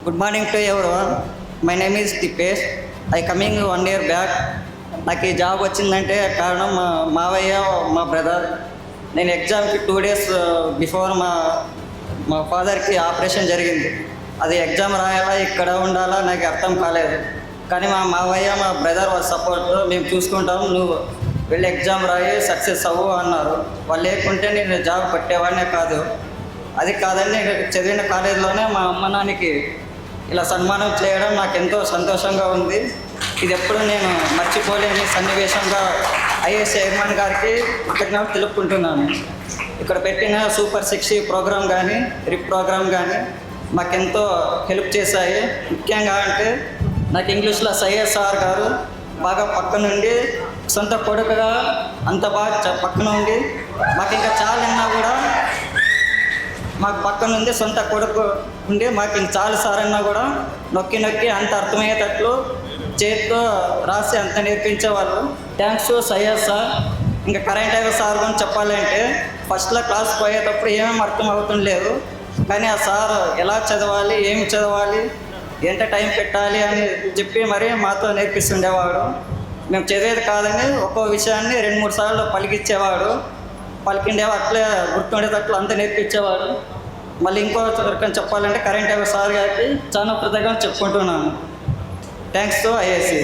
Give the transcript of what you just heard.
Good morning to everyone. My name is Dipesh. I coming 1 year back. నాకు ఈ job వచ్చిందంటే కారణం మా మావయ్య మా బ్రదర్. నేను ఎగ్జామ్కి 2 days బిఫోర్ మా ఫాదర్కి ఆపరేషన్ జరిగింది. అది ఎగ్జామ్ రాయాలా ఇక్కడ ఉండాలా నాకు అర్థం కాలేదు. కానీ మా మావయ్య మా బ్రదర్ వాళ్ళ సపోర్ట్ మేము చూసుకుంటాం, నువ్వు వెళ్ళి ఎగ్జామ్ రాయి సక్సెస్ అవ్వు అన్నారు. వాళ్ళు లేకుంటే నేను జాబ్ పట్టేవాడినే కాదు. అది కాదని నేను చదివిన కాలేజీలోనే మా అమ్మ నాన్నకి ఇలా సన్మానం చేయడం నాకు ఎంతో సంతోషంగా ఉంది. ఇది ఎప్పుడు నేను మర్చిపోలేని సన్నివేశంగా ఐఏఎస్ చైర్మన్ గారికి కృతజ్ఞతలు తెలుపుకుంటున్నాను. ఇక్కడ పెట్టిన సూపర్ 60 ప్రోగ్రామ్ కానీ రిప్ ప్రోగ్రామ్ కానీ మాకెంతో హెల్ప్ చేశాయి. ముఖ్యంగా అంటే నాకు ఇంగ్లీష్లో సయ్యద్ సార్ గారు బాగా పక్క నుండి సొంత కొడుకుగా అంత బాగా పక్కన ఉండి మాకు ఇంకా చాలా ఉన్నా కూడా మాకు పక్కన ఉంది సొంత కొడుకు ఉండి మాకు ఇంక చాలు సార్ అన్నా కూడా నొక్కి అంత అర్థమయ్యేటట్లు చేతితో రాసి అంత నేర్పించేవాళ్ళు. Thanks Syed sir. ఇంకా కరెంట్ అఫైర్స్ సార్ గురించి చెప్పాలంటే ఫస్ట్లో క్లాస్ పోయేటప్పుడు ఏమేమి అర్థం అవుతుండలేదు, కానీ ఆ సార్ ఎలా చదవాలి, ఏమి చదవాలి, ఎంత టైం పెట్టాలి అని చెప్పి మరీ మాతో నేర్పిస్తుండేవాడు. మేము చదివేది కాదని ఒక్కో విషయాన్ని 2-3 సార్లు పలికించేవాడు. పలికిండేవా అట్లే గుర్తుండేటట్లు అంతా నేర్పించేవాడు. మళ్ళీ ఇంకో రకం చెప్పాలంటే కరెంట్ అఫైర్స్ సార్ గారికి చాలా కృతజ్ఞతలు చెప్పుకుంటున్నాను. Thanks to IASc.